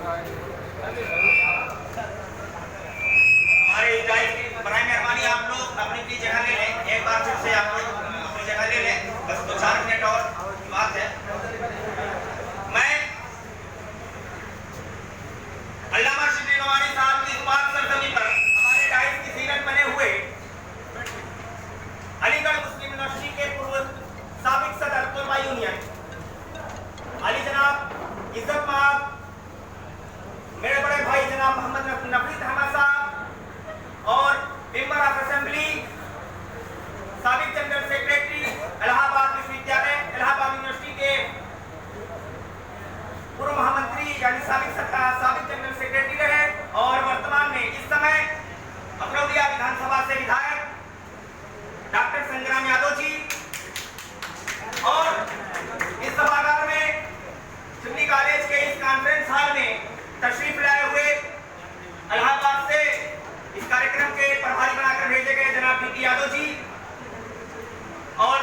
हमारे इजाज़त की बराए मेहरबानी आप लोग अपनी अपनी जगह ले लें। एक बार फिर से आप लोग अपनी जगह ले लें। बस 2-4 मिनट और बात है। मैं अल्लामा शिबली नवानी साहब की इस पाक सरजमी पर हमारे डाइस की सीरत बने हुए अलीगढ़ मुस्लिम यूनिवर्सिटी के पूर्व साबिक सदर तलबा यूनियन अली जनाब इज्जत माब, मेरे बड़े भाई जनाब मोहम्मद नफीस अहमद साहब और मेंबर ऑफ असेंबली साबिक जनरल सेक्रेटरी इलाहाबाद विश्वविद्यालय इलाहाबाद यूनिवर्सिटी के पूर्व महामंत्री यानी साबिक जनरल सेक्रेटरी रहे और वर्तमान में इस समय अकरौलिया विधानसभा से विधायक डॉक्टर संग्राम यादव जी और इस सभागार में शिबली कॉलेज के इस कॉन्फ्रेंस हॉल में तशरीफ लाए हुए इलाहाबाद से इस कार्यक्रम के प्रभारी बनाकर भेजे गए जनाब पीपी यादव जी और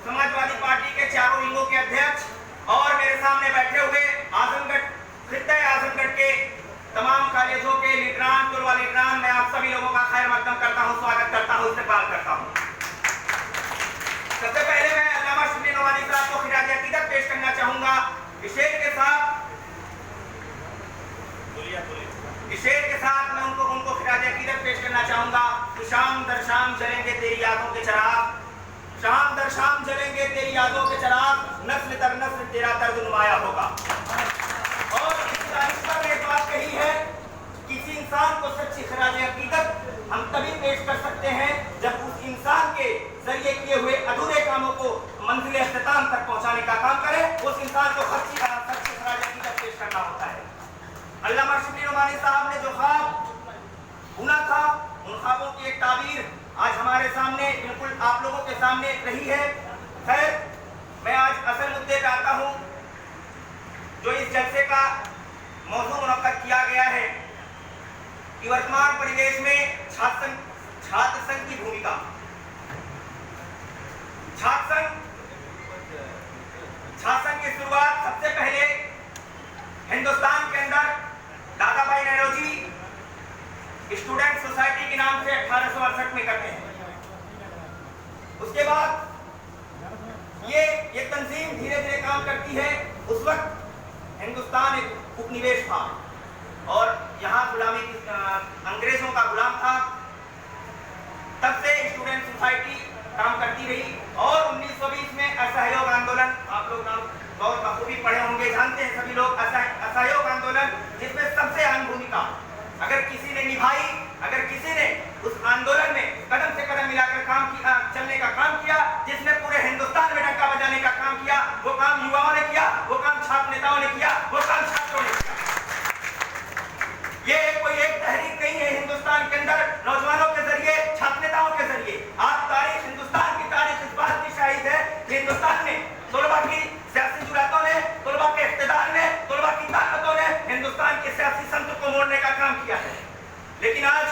समाजवादी पार्टी के चारों विंगों के अध्यक्ष और मेरे सामने बैठे हुए आजमगढ़ खित्ते आजमगढ़ के तमाम कॉलेजों के लीडरान तलबा लीडरान, मैं आप सभी लोगों का खैर मकदम करता हूं, स्वागत करता हूं, इस्तकबाल करता हूं। सबसे पहले मैं अल्लामा शिबली नवानी साहब को खिराज अकीदत पेश करना चाहूंगा। इस शेर के साथ मैं उनको खिराज अकीदत पेश करना चाहूंगा कि शाम दर शाम जलेंगे तेरी यादों के चिराग, शाम दर शाम जलेंगे तेरी यादों के चिराग, नस्ल दर नस्ल तेरा दर्द नुमाया होगा। और इस तारीख पर एक बात कही है, किसी इंसान को सच्ची खिराज अकीदत हम तभी पेश कर सकते हैं जब उस इंसान के जरिए किए हुए अधूरे कामों को मंजिल इख्तिताम तक पहुंचाने का काम करे, उस इंसान को सच्ची खिराज अकीदत पेश करना होता है। अल्लामा शिबली नवानी साहब ने जो ख्वाब बुना था, उन ख्वाबों की एक ताबीर आज हमारे सामने बिल्कुल आप लोगों के सामने रही है। खैर, मैं आज असल मुद्दे पे आता हूं जो इस जलसे का मौजू मुनक्कद किया गया है कि वर्तमान परिवेश में छात्र संघ की भूमिका। छात्र संघ की शुरुआत सबसे पहले हिंदुस्तान के अंदर दादा भाई नौरोजी स्टूडेंट सोसाइटी के नाम से 1868 में करते हैं। उसके बाद ये तंजीम धीरे धीरे काम करती है। उस वक्त हिंदुस्तान एक उपनिवेश था और यहाँ गुलामी अंग्रेजों का गुलाम था। तब से स्टूडेंट सोसाइटी काम करती रही और 1920 में असहयोग आंदोलन, आप लोग नाम बहुत बखूबी पढ़े होंगे, जानते हैं सभी लोग, असहयोग आंदोलन, जिसमें सबसे अहम भूमिका अगर किसी ने निभाई, अगर किसी ने उस आंदोलन में कदम से कदम मिलाकर काम किया, चलने का काम किया, जिसने पूरे हिंदुस्तान में डंका बजाने का काम किया, वो काम युवाओं ने किया, वो काम छात्र नेताओं ने किया, वो काम छात्रों ने किया। ये कोई एक तहरीक नहीं है हिंदुस्तान के अंदर नौजवानों के जरिए, छात्र नेताओं के जरिए। आप तारीख, हिंदुस्तान की तारीख इस बात की शाहिद है कि हिंदुस्तान ने तलबा की सियासी जुरातों ने, तलबा के इख्तिदार ने, तलबा की ताकतों ने हिंदुस्तान के सियासी संत को मोड़ने का काम किया है। लेकिन आज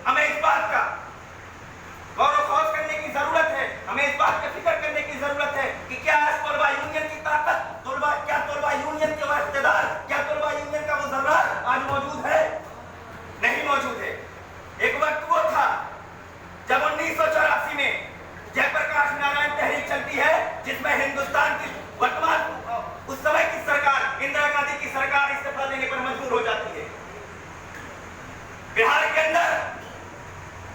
हमें इस बात का गौर व खौफ करने की जरूरत है, हमें इस बात का फिक्र करने की जरूरत है कि क्या आज तलबा यूनियन की ताकत, क्या तलबा यूनियन के वो इख्तिदार, क्या तलबा यूनियन का वो जर्रार आज मौजूद है? नहीं मौजूद है। एक वक्त वो था जब 1984 में जयप्रकाश नारायण तहरीक चलती है, जिसमें हिंदुस्तान की वर्तमान उस समय की सरकार, इंदिरा गांधी की सरकार इस्तीफा देने पर मजबूर हो जाती है। बिहार के अंदर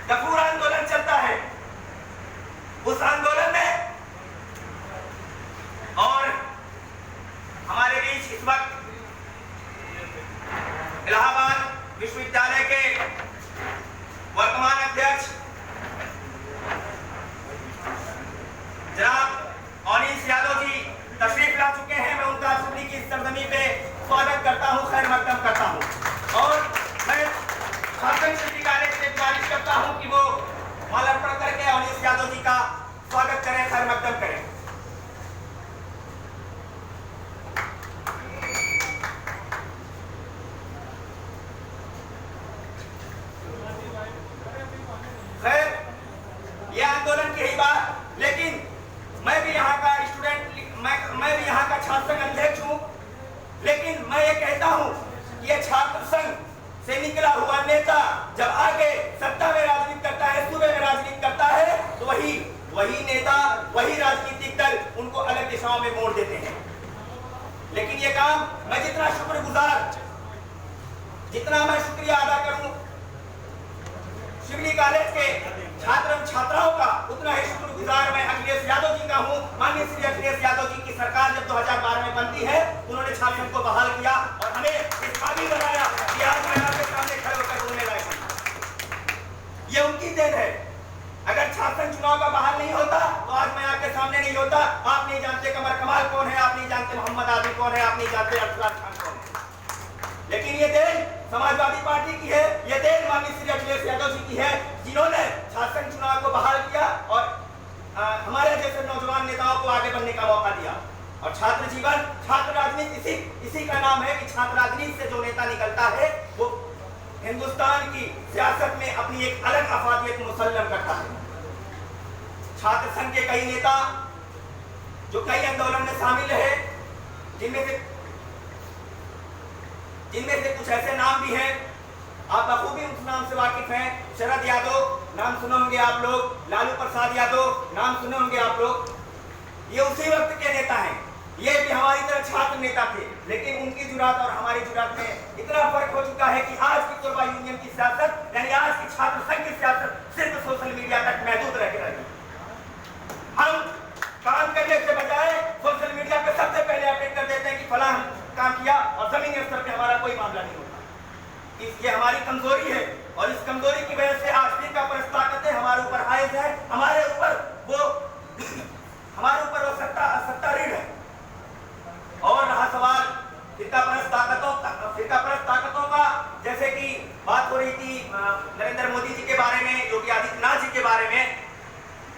गफूर आंदोलन चलता है। उस आंदोलन में और हमारे बीच इस वक्त इलाहाबाद विश्वविद्यालय के वर्तमान अध्यक्ष जनाब अनीस यादव जी तशरीफ ला चुके हैं। मैं उनका शिबली की सरजमी पे स्वागत करता हूं, खैर मकदम करता हूं और मैं शिबली कॉलेज से गुजारिश करता हूं कि वो माल्यार्पण करके अनीस यादव जी का स्वागत करें, खैर मकदम करें। खैर, ये आंदोलन की ही बात, लेकिन मैं भी यहाँ का स्टूडेंट, मैं भी यहाँ का छात्र संघ अध्यक्ष हूँ। लेकिन मैं ये कहता हूँ ये छात्र संघ से निकला हुआ नेता जब आगे सत्ता में राजनीति करता है, सूबे में राजनीति करता है, तो वही नेता, वही राजनीतिक दल उनको अलग दिशाओं में मोड़ देते हैं। लेकिन ये काम मैं जितना शुक्रिया अदा करूं शिवली कॉलेज के छात्र छात्राओं का, उतना ही शुक्रगुजार मैं अखिलेश यादव जी का हूं। माननीय श्री अखिलेश यादव जी की सरकार जब 2012 में बनती है, उन्होंने छात्र संघ को बहाल किया और हमें इस काबिल बनाया कि आज मैं आपके सामने खड़े होकर बोलने लायक हूं। ये उनकी देन है। अगर छात्र संघ चुनाव का बहाल नहीं होता तो आज मैं आपके सामने नहीं होता। आप नहीं जानते कमर कमाल कौन है, आप नहीं जानते मोहम्मद आदिल कौन है, आप नहीं जानते अफजल खान कौन है। लेकिन ये देन समाजवादी पार्टी की है, ये देन माननीय श्री अखिलेश यादव जी की है, जिन्होंने छात्र संघ चुनाव को बहाल किया और हमारे जैसे नौजवान नेताओं को आगे बढ़ने का मौका दिया। और छात्र जीवन, छात्र राजनीति इसी का नाम है कि छात्र राजनीति से जो नेता निकलता है वो हिंदुस्तान की सियासत में अपनी एक अलग अफादियत मुसल्लम करता है। छात्र संघ के कई नेता जो कई आंदोलन में शामिल रहे, जिनमें से कुछ ऐसे नाम भी हैं, आप बखूबी उस नाम से वाकिफ हैं। शरद यादव नाम सुने होंगे आप लोग, लालू प्रसाद यादव नाम सुने होंगे आप लोग। ये उसी वक्त के नेता हैं। ये भी हमारी तरह छात्र नेता थे, लेकिन उनकी जुरात और हमारी जुरात में इतना फर्क हो चुका है कि आज की कोरबा यूनियन की सियासत, यानी आज की छात्र संघ की सियासत सिर्फ सोशल मीडिया तक महदूद रह गई। हम काम करने से बजाय सोशल मीडिया पे सबसे पहले अपडेट कर देते हैं कि फलां काम किया और जमीनी स्तर पे हमारा कोई मामला नहीं होता। ये हमारी कमजोरी है और इस कमजोरी की वजह से आज फिर का परस्त ताकतें हमारे ऊपर हाइज है, हमारे ऊपर वो सत्ता रीढ़ है। और रहा सवाल फिरका परस्त ताकतों का, जैसे कि बात हो रही थी नरेंद्र मोदी जी के बारे में, योगी आदित्यनाथ जी के बारे में,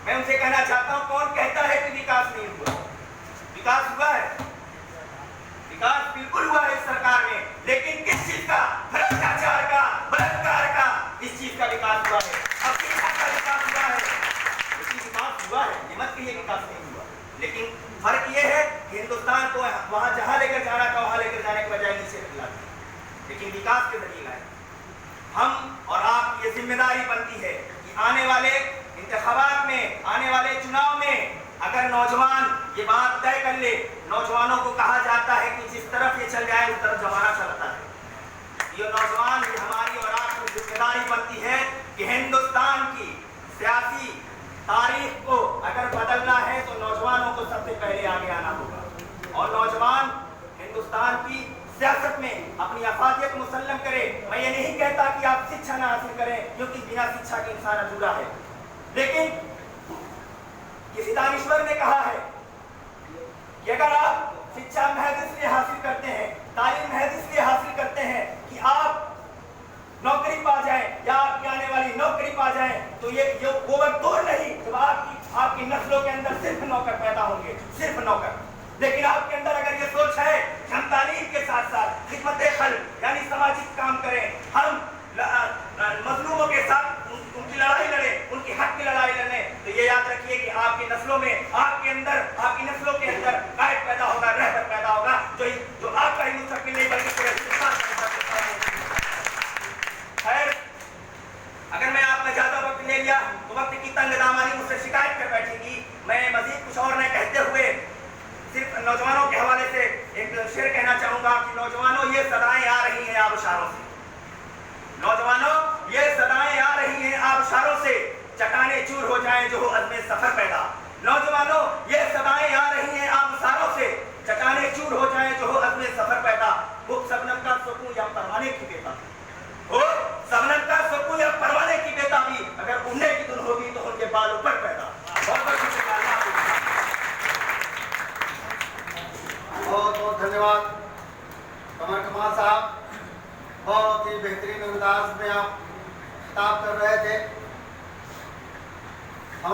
मैं उनसे कहना चाहता हूं, कौन कहता है कि विकास नहीं हुआ? विकास हुआ है, विकास बिल्कुल हुआ है इस सरकार में, लेकिन किस चीज का? भ्रष्टाचार का, बलात्कार का, इस चीज का विकास हुआ है। अब शिक्षा का विकास हुआ है, लेकिन विकास हुआ है, ये मत कहिए विकास नहीं हुआ। लेकिन फर्क ये है कि हिंदुस्तान को वहां जहां लेकर जाना था वहां लेकर जाने के बजाय नीचे रखना, लेकिन विकास के जरिए लाए। हम और आप ये जिम्मेदारी बनती है कि आने वाले इंतखाबात में, आने वाले चुनाव में अगर नौजवान ये बात तय कर ले, नौजवानों को कहा जाता है कि जिस तरफ ये चल जाए उस तरफ जमाना चलता है। ये नौजवान, ये हमारी और आपकी जिम्मेदारी बनती है कि हिंदुस्तान की सियासी तारीख को अगर बदलना है तो नौजवानों को सबसे पहले आगे आना होगा। और नौजवान हिंदुस्तान की सियासत में अपनी अफादियत मुसल्लम करे। मैं ये नहीं कहता कि आप शिक्षा ना हासिल करें, क्योंकि बिना शिक्षा के इंसान अधूरा है। लेकिन किसी दानिश्वर ने कहा है कि अगर आप शिक्षा महज इसलिए हासिल करते हैं, तालीम महज इसलिए हासिल करते हैं कि आप नौकरी पा जाएं या आपकी आने वाली नौकरी पा जाएं, तो ये वो वक्त दूर नहीं जब आपकी नस्लों के अंदर सिर्फ नौकर पैदा होंगे, सिर्फ नौकर। लेकिन आपके अंदर अगर ये सोच है कि हम तालीम के साथ साथ खिदमत-ए-खल्क यानी सामाजिक काम करें, हम मजलूमों के साथ उनकी लड़ाई लड़ें, उनकी हक की लड़ाई लड़ें, तो ये याद रखिए कि आपकी नस्लों में, आपकी नस्लों के अंदर कायद पैदा होगा, रहबर पैदा होगा, जो आपका ही मुस्तकबिल नहीं बल्कि पूरे हिंदुस्तान का। खैर, अगर मैं आपने ज्यादा वक्त ले लिया तो वक्त की तंगदामानी मुझसे शिकायत कर बैठेगी। मैं मजीद कुछ और न कहते हुए सिर्फ नौजवानों के हवाले से एक शेर कहना चाहूंगा कि नौजवानों, ये सदाएं आ रही हैं आबशारों से। नौजवानों, ये सदाएं आ रही हैं आबशारों से, चट्टाने चूर हो जाएं जो हो अज़्मे सफर पैदा। नौजवानों, ये सदाएं आ रही हैं आबशारों से, चट्टाने चूर हो जाएं जो हो अज़्मे सफर पैदा। वो सबनम का सुकून या परवाने की बेता, हो सबनम का सुकून या परवाने की बेता भी अगर उड़ने की धुन होगी तो उनके बाल ऊपर पैदा। बहुत बहुत धन्यवाद कमर कमाल साहब, बहुत ही बेहतरीन अंदाज में आप खिताब कर रहे थे।